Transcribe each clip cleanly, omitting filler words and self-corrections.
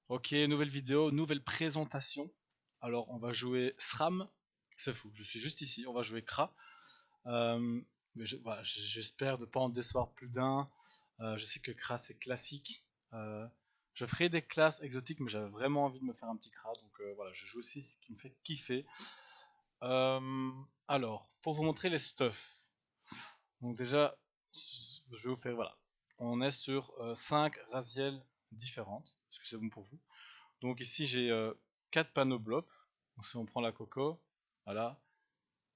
Ok, nouvelle vidéo, nouvelle présentation. Alors, on va jouer SRAM. C'est fou, je suis juste ici. On va jouer Kra. Euh, mais voilà, j'espère ne pas en décevoir plus d'un. Je sais que Kra c'est classique. Je ferai des classes exotiques, mais j'avais vraiment envie de me faire un petit Kra. Donc voilà, je joue aussi ce qui me fait kiffer. Euh, alors, pour vous montrer les stuffs. Donc déjà, je vais vous faire, voilà. On est sur 5 Raziel différentes. Est-ce que c'est bon pour vous? Donc ici j'ai 4 panneaux blops. Donc si on prend la coco, voilà,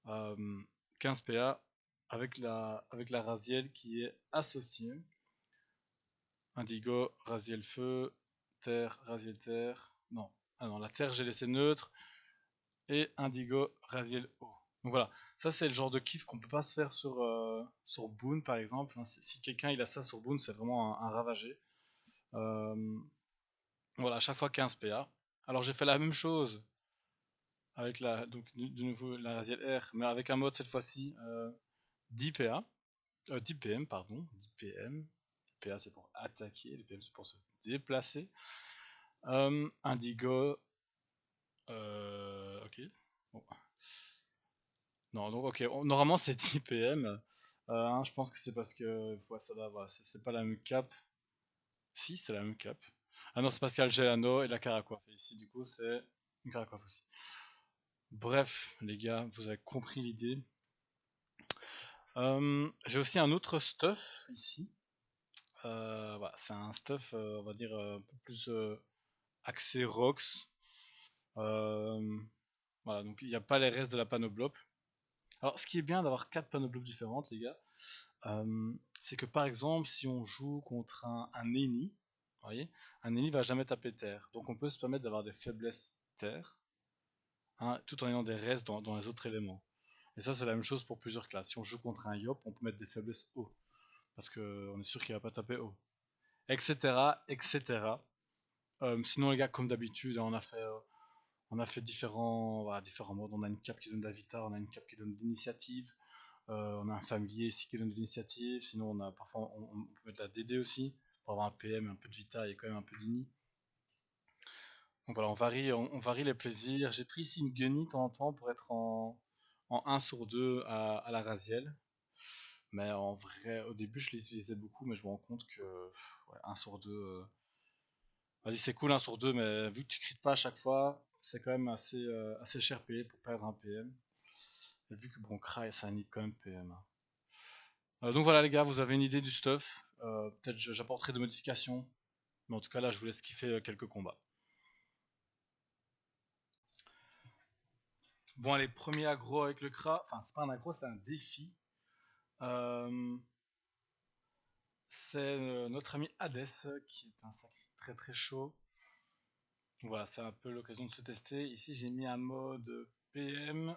euh, 15 PA avec la Raziel qui est associée. Indigo, Raziel feu, terre, Raziel terre. Non, ah non, la terre j'ai laissé neutre. Et Indigo, Raziel eau. Donc voilà, ça c'est le genre de kiff qu'on peut pas se faire sur Boon par exemple. Si quelqu'un il a ça sur Boon, c'est vraiment un ravagé. Euh, voilà, à chaque fois 15 PA. Alors j'ai fait la même chose avec donc de nouveau la Raziel R, mais avec un mode cette fois-ci 10 PA, 10 PM, pardon, 10 PM. PA c'est pour attaquer, les PM c'est pour se déplacer. Indigo, ok. Bon. Non, donc ok, normalement c'est 10 PM. Je pense que c'est parce que ça va, voilà, c'est pas la même cap. Si, c'est la même cap. Ah non, c'est parce qu'il y a le Gelano et la Caracoif. Et ici, du coup, c'est une Caracoif aussi. Bref, les gars, vous avez compris l'idée. J'ai aussi un autre stuff ici. Voilà, c'est un stuff, on va dire, un peu plus axé rocks. Euh, voilà, donc il n'y a pas les restes de la panoblope. Alors, ce qui est bien d'avoir 4 panoblopes différentes, les gars, c'est que par exemple, si on joue contre un ennemi, vous voyez, un ennemi va jamais taper terre. Donc on peut se permettre d'avoir des faiblesses terre, hein, tout en ayant des restes dans les autres éléments. Et ça, c'est la même chose pour plusieurs classes. Si on joue contre un Yop, on peut mettre des faiblesses eau, parce qu'on est sûr qu'il va pas taper haut, etc., etc. Sinon, les gars, comme d'habitude, on a fait différents, voilà, différents modes. On a une cape qui donne de la vita, on a une cape qui donne de l'initiative, on a un familier ici qui donne de l'initiative. Sinon, parfois, on peut mettre de la DD aussi, pour avoir un PM, un peu de vita et quand même un peu d'ini. Donc voilà, on varie les plaisirs. J'ai pris ici une Gunny de temps en temps pour être en 1 sur 2 à la Raziel. Mais en vrai, au début, je l'utilisais beaucoup, mais je me rends compte que ouais, 1 sur 2, vas-y, c'est cool 1 sur 2, mais vu que tu crites pas à chaque fois, c'est quand même assez cher payé pour perdre un PM. Et vu que bon, Cry, ça need quand même PM, hein. Donc voilà les gars, vous avez une idée du stuff. Peut-être j'apporterai des modifications. Mais en tout cas là, je vous laisse kiffer quelques combats. Bon allez, premier aggro avec le Kra. Enfin, c'est pas un aggro, c'est un défi. Euh, c'est notre ami Hades qui est un sacré très très chaud. Voilà, c'est un peu l'occasion de se tester. Ici, j'ai mis un mode PM.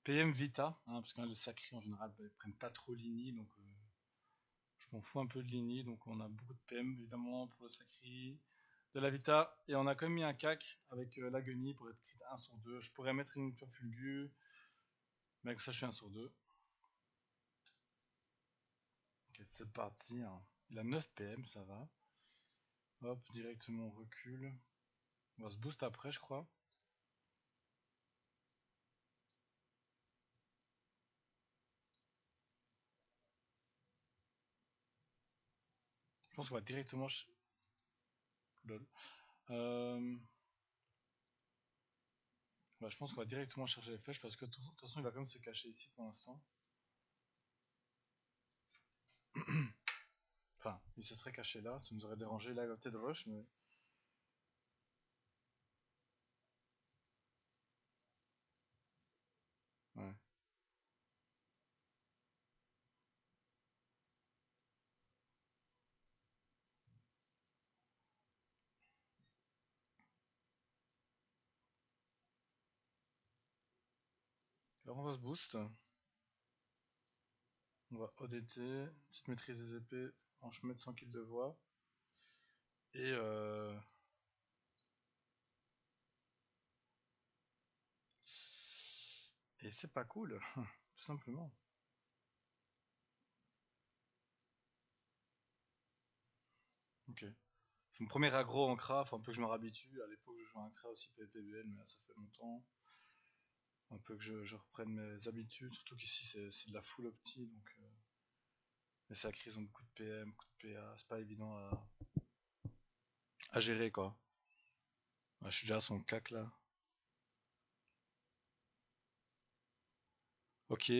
PM Vita, hein, parce que le sacré en général, bah, ils prennent pas trop l'ini, donc je m'en fous un peu de l'ini. Donc on a beaucoup de PM évidemment pour le sacré, de la Vita, et on a quand même mis un cac avec la Gunny pour être crit 1 sur 2. Je pourrais mettre une Club Fulgu, mais avec ça je suis 1 sur 2. Ok, c'est parti, hein. Il a 9 PM, ça va. Hop, directement on recule. On va se boost après, je crois. Je pense qu'on va directement. Lol. Euh, Bah, je pense qu'on va directement chercher les flèches parce que de toute façon il va quand même se cacher ici pour l'instant. Enfin, il se serait caché là, ça nous aurait dérangé. Là, il va peut-être rush, mais. Ouais. Alors, on va se boost. On va ODT, petite maîtrise des épées, en chemin sans qu'il le voie. Et Et c'est pas cool, tout simplement. Ok. C'est mon premier aggro en Cra, faut un peu que je me réhabitue. À l'époque, je jouais un Cra aussi PPBL, mais là, ça fait longtemps. Un peu que je reprenne mes habitudes, surtout qu'ici c'est de la full opti, donc les sacrés ils ont beaucoup de PM, beaucoup de PA, c'est pas évident à gérer quoi. Ouais, je suis déjà à son cac là. Ok,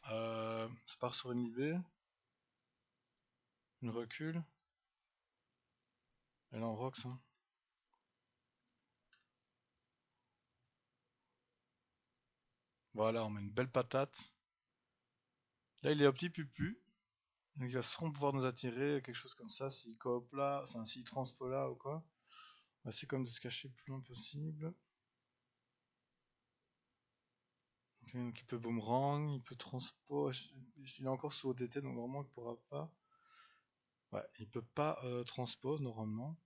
ça part sur une IB, une recul, elle en rox hein. Voilà, on met une belle patate. Là il est opti pupu, donc il va sûrement pouvoir nous attirer, quelque chose comme ça, s'il coop là, enfin s'il transpo là ou quoi. On va essayer comme de se cacher le plus loin possible. Ok, donc il peut boomerang, il peut transpo, il est encore sous ODT donc normalement il pourra pas. Ouais, il peut pas transpose normalement.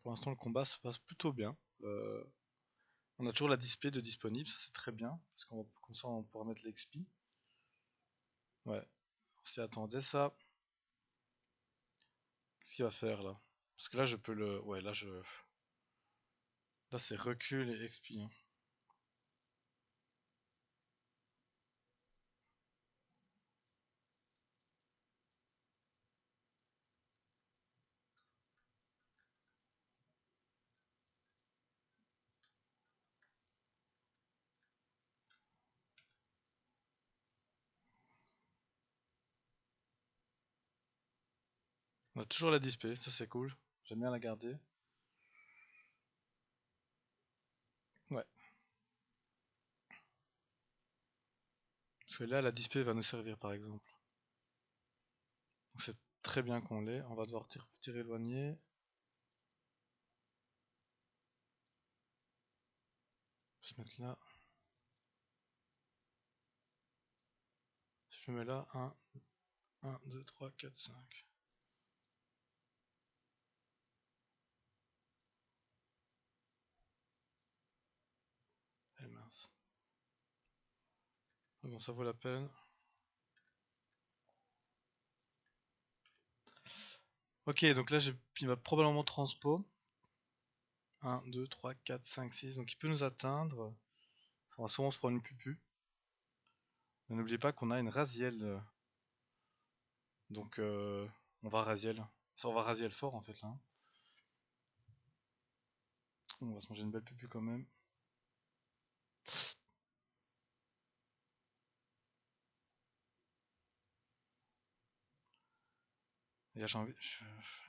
Pour l'instant, le combat se passe plutôt bien. Euh, on a toujours la display de disponible, ça c'est très bien, parce qu'on comme ça on pourra mettre l'XP. Ouais, on s'y attendait ça. Qu'est-ce qu'il va faire là? Parce que là je peux le. Ouais, là je. Là c'est recul et XP, hein. On a toujours la display, ça c'est cool. J'aime bien la garder. Ouais. Parce que là la display va nous servir par exemple. Donc c'est très bien qu'on l'ait. On va devoir tirer éloigné. Se mettre là. Si je me mets là, 1, 2, 3, 4, 5. Eh mince. Ah bon, ça vaut la peine. Ok, donc là il va probablement transpo. 1, 2, 3, 4, 5, 6. Donc il peut nous atteindre. On va sûrement se prendre une pupu. Mais n'oubliez pas qu'on a une Raziel. Donc on va Raziel. Ça, on va Raziel fort en fait là, hein. On va se manger une belle pupu quand même. Et là, j'ai envie.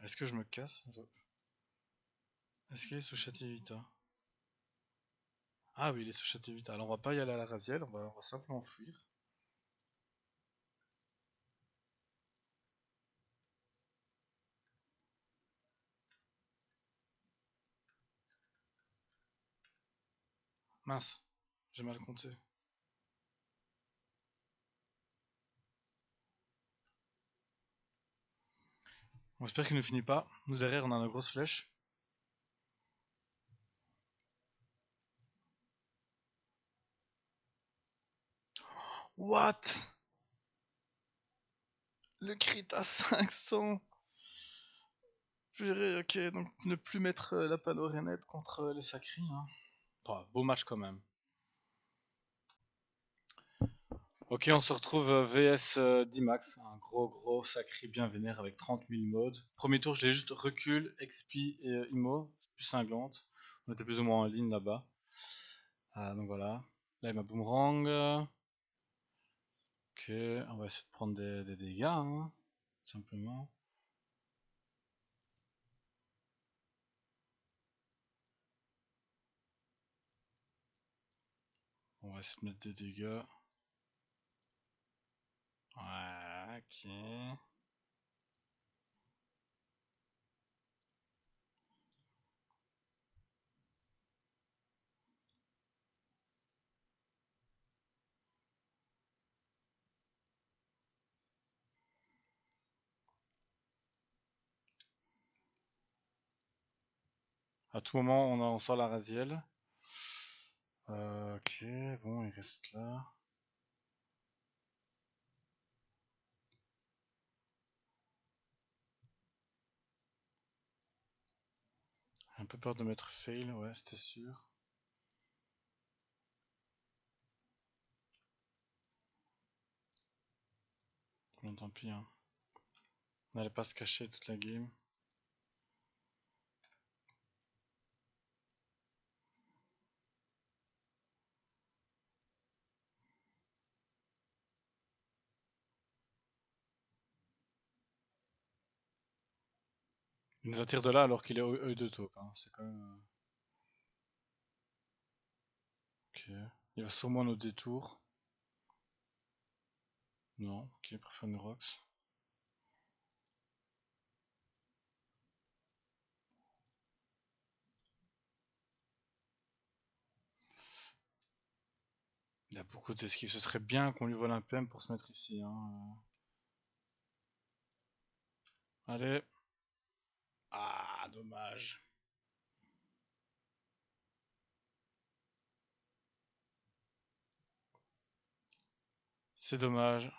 Est-ce que je me casse? Est-ce qu'il est sous Chativita? Ah oui, il est sous Chativita. Alors on va pas y aller à la Raziel, on va simplement fuir. Mince, j'ai mal compté. On espère qu'il ne finit pas. Nous derrière, on a une grosse flèche. What? Le crit à 500. Purée, ok, donc ne plus mettre la panorénette contre les sacris, hein. Oh, beau match quand même. Ok, on se retrouve VS D-Max, un gros sacré bien vénère avec 30 000 modes. Premier tour, je l'ai juste recul, XP et IMO, plus cinglante. On était plus ou moins en ligne là-bas. Donc voilà. Là, il m'a boomerang. Ok, on va essayer de prendre des dégâts, hein, simplement. On va essayer de mettre des dégâts. Ouais, ok. À tout moment, on sort la Raziel. Ok, bon, il reste là. peu peur de mettre fail, ouais, c'était sûr. Bon, tant pis, hein. On n'allait pas se cacher toute la game. Il nous attire de là alors qu'il est œil de taupe, hein. C'est quand même. Ok. Il va sûrement nos détours. Non, ok, il préfère nos rocks. Il a beaucoup d'esquives. Ce serait bien qu'on lui vole un PM pour se mettre ici, hein. Allez. Ah, dommage. C'est dommage.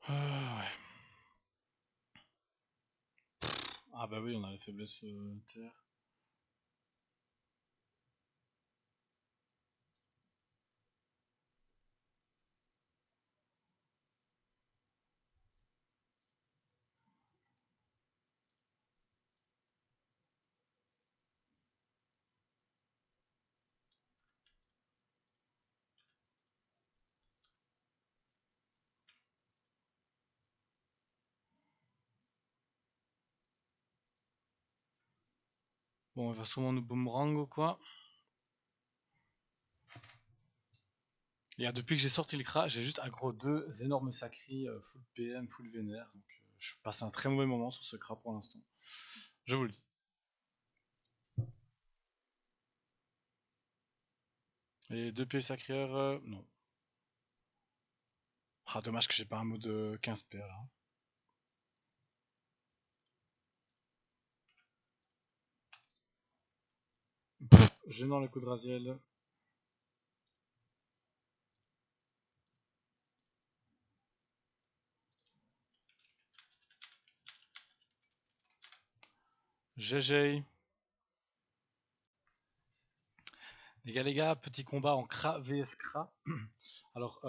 Ouais. Ah bah oui, on a la faiblesse terre. Bon, il va sûrement nous boomerang ou quoi. Et depuis que j'ai sorti le CRA, j'ai juste aggro deux énormes sacris, full PM, full vénère. Donc je passe un très mauvais moment sur ce CRA pour l'instant. Je vous le dis. Et deux pieds sacrières, non. Ah, dommage que j'ai pas un mode 15 PA là. Gênant le coup de Raziel. GG. Les gars, petit combat en CRA vs CRA. Alors,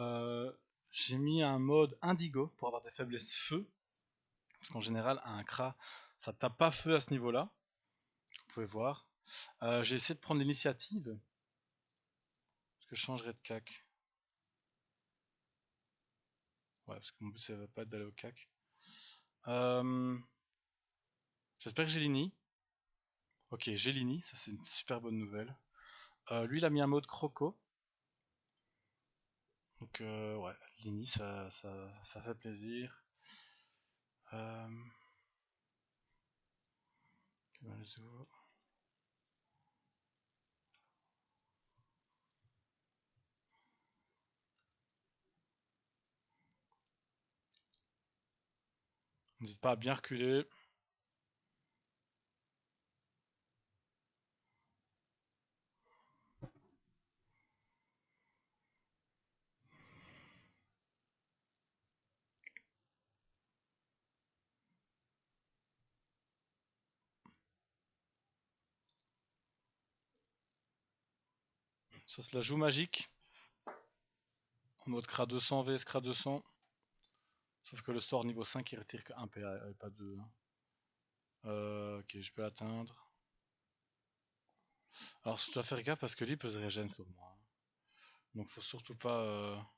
j'ai mis un mode indigo pour avoir des faiblesses feu. Parce qu'en général, un CRA, ça tape pas feu à ce niveau-là. Vous pouvez voir. J'ai essayé de prendre l'initiative. Est-ce que je changerais de CAC? Ouais, parce que mon but, ça va pas être d'aller au CAC. Euh, J'espère que j'ai l'ini. Ok, j'ai l'ini, ça c'est une super bonne nouvelle. Lui, il a mis un mode croco. Donc, ouais, l'ini, ça fait plaisir. Euh... N'hésite pas à bien reculer. Ça se la joue magique. En mode CRA 200 vs CRA 200. Sauf que le sort niveau 5 il retire que 1 PA et pas 2. Ok, je peux l'atteindre. Alors je dois faire gaffe parce que lui peut se régénérer sur moi. Donc faut surtout pas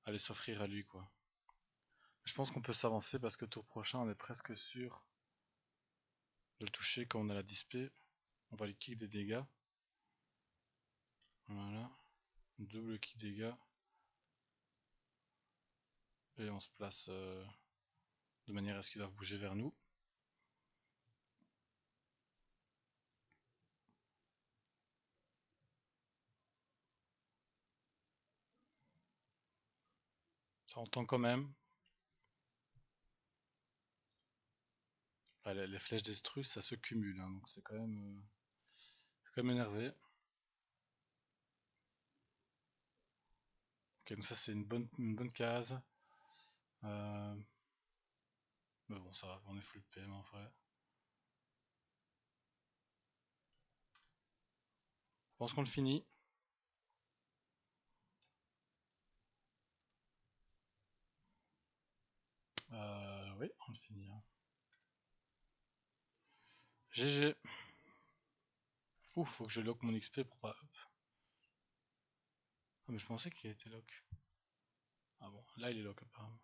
aller s'offrir à lui quoi. Je pense qu'on peut s'avancer parce que tour prochain on est presque sûr de le toucher quand on a la dispé. On va lui kick des dégâts. Voilà. Double kick dégâts. Et on se place de manière à ce qu'ils doivent bouger vers nous. Ça entend quand même. Les flèches destrues ça se cumule, hein, donc c'est quand même énervé. Ok, donc ça c'est une bonne case. Mais bon, ça va, on est full PM en vrai. Je pense qu'on le finit. Oui, on le finit. Hein. GG. Ouf, faut que je lock mon XP pour pas. Ah, mais je pensais qu'il était lock. Ah bon, là il est lock apparemment.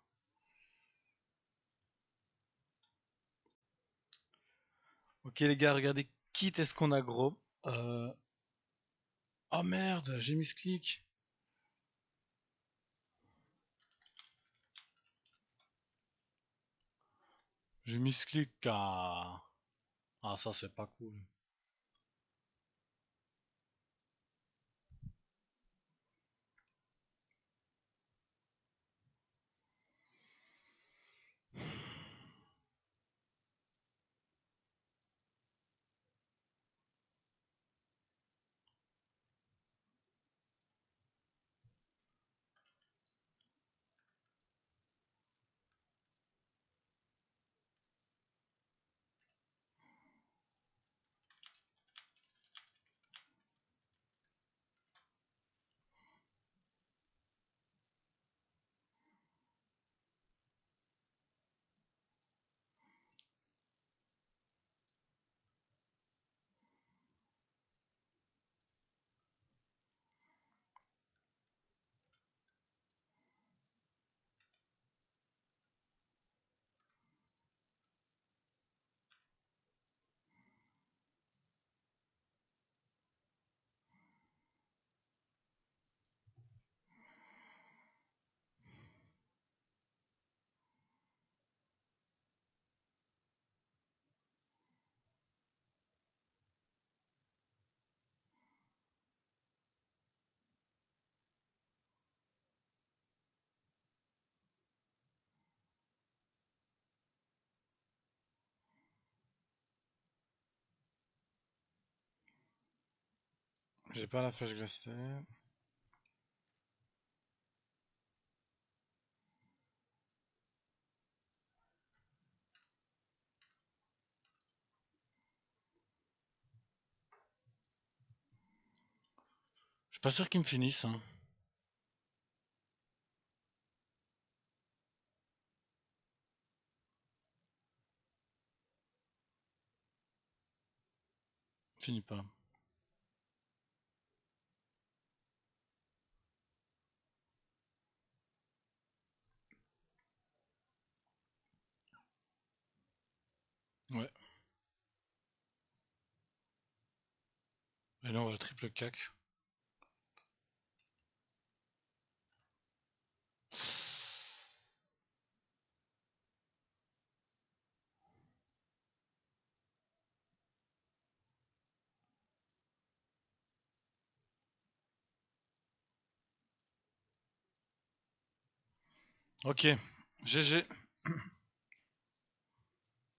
Ok les gars, regardez qui est-ce qu'on a gros. Oh merde, j'ai mis ce clic. J'ai mis ce clic. Ah, ah ça c'est pas cool. J'ai pas la flèche glacée. Je suis pas sûr qu'ils me finissent. Hein. Finis pas. Ouais. Et là on va le triple cac. Ok. GG.